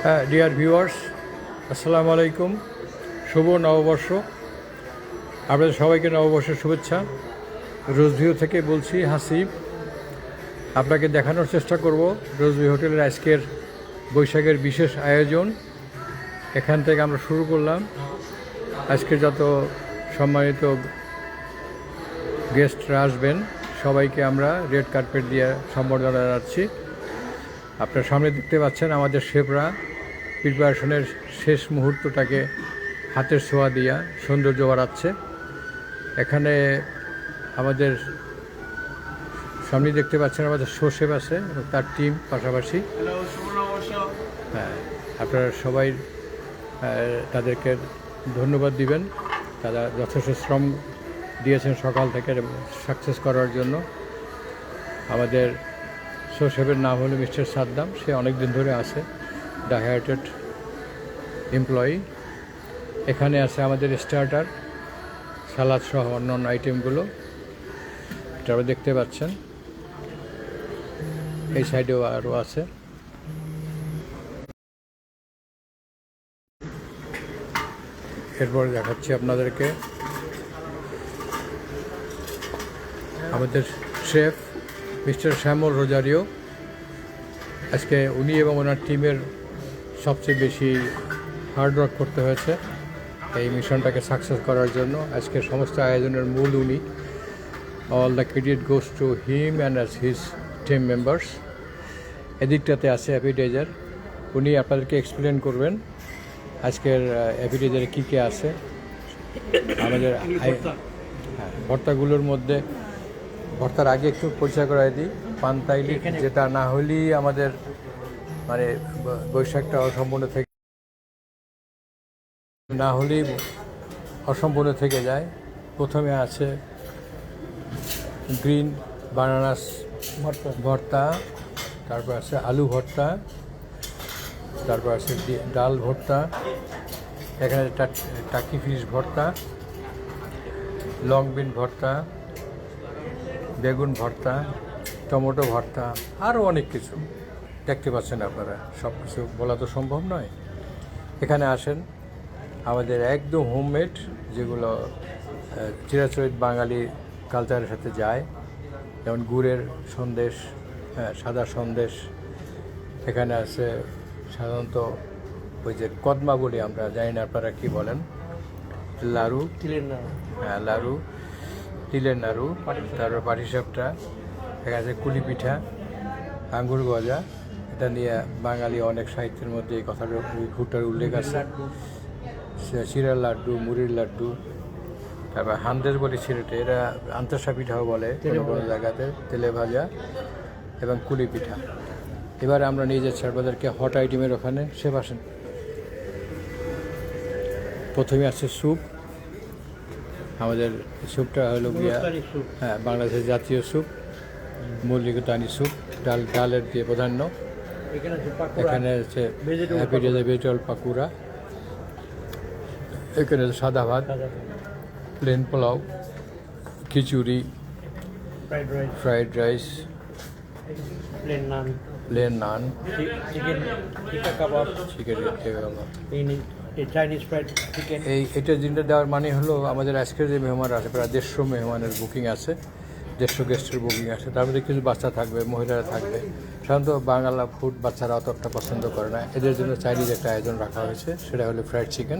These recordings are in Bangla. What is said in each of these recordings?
হ্যাঁ, ডিয়ার ভিউয়ার্স, আসসালামু আলাইকুম। শুভ নববর্ষ। আপনাদের সবাইকে নববর্ষের শুভেচ্ছা। রোজভিউ থেকে বলছি হাসিব। আপনাকে দেখানোর চেষ্টা করব রোজভিউ হোটেলের আজকের বৈশাখের বিশেষ আয়োজন। এখান থেকে আমরা শুরু করলাম। আজকে যত সম্মানিত গেস্টরা আসবেন সবাইকে আমরা রেড কার্পেট দিয়ে সম্বর্ধনা জানাচ্ছি। আপনার সামনে দেখতে পাচ্ছেন আমাদের শেফরা প্রিপারেশনের শেষ মুহূর্তটাকে হাতের ছোঁয়া দিয়া সৌন্দর্য বাড়াচ্ছে। এখানে আমাদের সামনে দেখতে পাচ্ছেন আমাদের শেফ আছে এবং তার টিম পাশাপাশি। হ্যাঁ, আপনারা সবাই তাদেরকে ধন্যবাদ দিবেন। তারা যথেষ্ট শ্রম দিয়েছেন সকাল থেকে সাকসেস করার জন্য। আমাদের শেফের নাম হলো মিস্টার সাদ্দাম। সে অনেক দিন ধরে আছে, দ্য হায়ার্টেড এমপ্লয়ি। এখানে আছে আমাদের স্টার্টার, সালাদ সহ অন্যান্য আইটেমগুলো, এটা আপনারা দেখতে পাচ্ছেন। এই সাইডেও আরও আছে। এরপরে দেখাচ্ছি আপনাদেরকে আমাদের শেফ মিস্টার শ্যামল রোজারিও। আজকে উনি এবং ওনার টিমের সবচেয়ে বেশি হার্ডওয়ার্ক করতে হয়েছে এই মিশনটাকে সাকসেস করার জন্য। আজকে সমস্ত আয়োজনের মূল উনি। All the credit goes to him and as his team members. এদিকটাতে আছে অ্যাপিটাইজার। উনি আপনাদেরকে এক্সপ্লেন করবেন আজকের অ্যাপিটাইজারে কী কী আছে। আমাদের ভর্তাগুলোর মধ্যে ভর্তার আগে একটু পরিচয় করাই দিই। পান্তাইলি, যেটা না হলেই আমাদের মানে বৈশাখটা অসম্পূর্ণ থেকে থেকে যায়। প্রথমে আছে গ্রিন বানানাস ভর্তা, তারপর আছে আলু ভর্তা, তারপর আছে ডাল ভর্তা, এখানে টাকি ফিশ ভর্তা, লং বিন ভর্তা, বেগুন ভর্তা, টমেটো ভর্তা, আরও অনেক কিছু দেখতে পাচ্ছেন আপনারা। সব কিছু বলা তো সম্ভব নয়। এখানে আসেন আমাদের একদম হোমমেড, যেগুলো চিরাচরিত বাঙালি কালচারের সাথে যায়, যেমন গুড়ের সন্দেশ, সাদা সন্দেশ। এখানে আছে সাধারণত ওই যে কদমা বলি আমরা, জানি না আপনারা কী বলেন, লাড়ু, লাড়ু, তিলের নাড়ু, তারপর পাটিসাপটা। এখানে আছে কুলি পিঠা, আঙ্গুর গজা। এটা নিয়ে বাঙালি অনেক সাহিত্যের মধ্যে এই কথাটা, ভুট্টার উল্লেখ আছে। চিড়ার লাড্ডু, মুড়ির লাড্ডু, তারপর হান্দেশ বলি সিলেটে, এরা আন্তর্সা পিঠাও বলে কোনো কোনো জায়গাতে, তেলে ভাজা এবং কুলি পিঠা। এবার আমরা নিয়ে যাচ্ছি আপনাদেরকে হট আইটেমের ওখানে। শেফ আসেন। প্রথমে আছে স্যুপ। আমাদের স্যুপটা হলো গিয়া বাংলাদেশের জাতীয় স্যুপ, মল্লিকতানি স্যুপ। ডালের দিয়ে প্রাধান্য। এখানে আছে ভেজিটেবল পাকুড়া। এখানে সাদা ভাত, প্লেন পোলাও, খিচুড়ি, ফ্রাইড রাইস, প্লেন নান, চিকেন কাবাব। এইটা জিনিসটা দেওয়ার মানে হলো আমাদের আজকের যে মেহমান আছে প্রায় 150 মেহমানের বুকিং আছে, 150 গেস্টের বুকিং আছে। তার মধ্যে কিছু বাচ্চা থাকবে, মহিলারা থাকবে। সাধারণত বাংলা ফুড বাচ্চারা অতটা পছন্দ করে না। এদের জন্য চাইনিজ একটা আয়োজন রাখা হয়েছে, সেটা হলো ফ্রাইড চিকেন,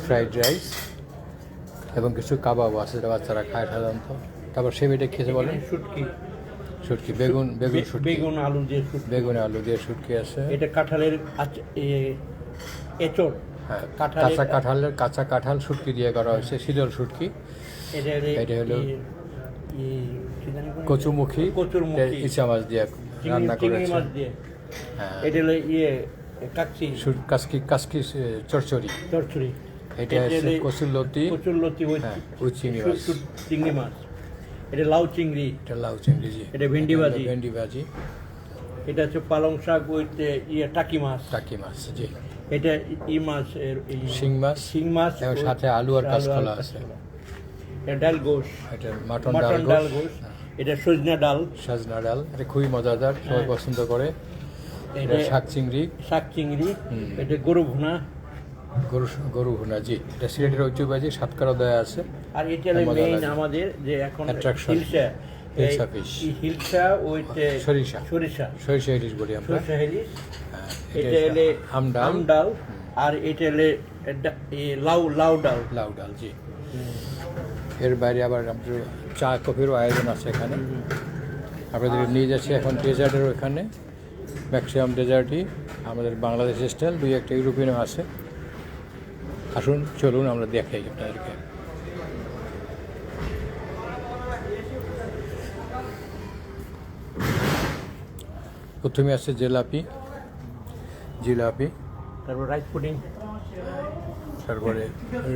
ফ্রাইড রাইস এবং কিছু কাবাবও আছে যেটা বাচ্চারা খায় সাধারণত। তারপর সেমিটা খেতে বলেন শুটকি, বেগুন শুটকি, বেগুন আলু দিয়ে শুটকি আছে। এটা কাঁঠালের এঁচড়, হ্যাঁ, কাঁচা কাঁঠাল শুটকি দিয়ে করা হয়েছে, শীতল শুটকি। এটা হলো কচুরমুখী, ইচা মাছ দিয়ে রান্না করেছে। হ্যাঁ, এটা হলো কাসকি চচ্চড়ি। এটা হচ্ছে কচুরলতি, চিংড়ি মাছ। এটা লাউ চিংড়ি, জি। এটা ভেন্ডি ভাজি। এটা হচ্ছে পালং শাক উইথ টাকি মাছ, জি। এটা মাছ, শিং মাছ এবং সাথে আলু আর কাঁচকলা আছে। এটা ডাল গোশ, এটা মাটন ডাল গোশ। এটা সজনা ডাল, এটা খুবই মজাদার, সবাই পছন্দ করে। এটা শাক চিংড়ি, শাক চিংড়ি, এটা গরু ভুনা, গরু ভুনা। জি, এটা সিলেটের ঐতিহ্যবাহী সাতকারা দেয়া আছে। আর এটা মেইন আমাদের যে এখন Attraction. হিলসা, হিলসা fish। হিলসা ওইতে সরিষা সরিষা ইলিশ বলি আমরা। সরিষা ইলিশ, হ্যাঁ, এটা এলে আমডাল, আমডাল, আর এটা এলে লাউ ডাল। লাউ ডাল, জি। এর বাইরে আবার আমাদের চা কফিরও আয়োজন আছে এখানে। আপনাদের নিয়ে যাচ্ছি এখন ডেজার্টের ওখানে। ম্যাক্সিমাম ডেজার্টই আমাদের বাংলাদেশ স্টাইল, 2-1টা ইউরোপিয়ানও আছে। আসুন, চলুন আমরা দেখাই আপনাদেরকে। প্রথমে আছে জিলাপি, তারপর রাইস পুডিং, তারপরে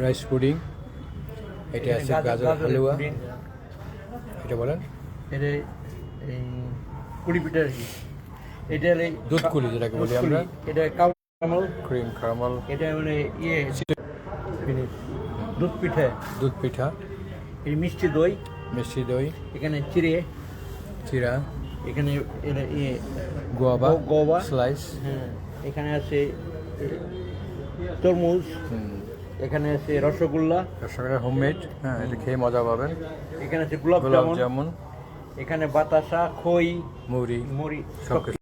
রাইস পুডিং, এটা আছে গাজর হালুয়া, পুডিং, এটা বলেন এটা কুড়ি পিঠা আর কি। এটা হলে দুধকুলি যেটাকে বলি আমরা, এটা কাউ কামাল, ক্রিম কারামাল, এটা মানে দুধ পিঠা, দুধ পিঠা, এই মিষ্টি দই, মিষ্টি দই, এখানে চিরা, এখানে গোয়াবা স্লাইস, হ্যাঁ, এখানে আছে তরমুজ, এখানে আছে রসগোল্লা, হোমমেড। হ্যাঁ, এটা খেয়ে মজা পাবেন। এখানে আছে গোলাপ জামুন, এখানে বাতাসা, খই, মুড়ি মুড়ি সব কিছু।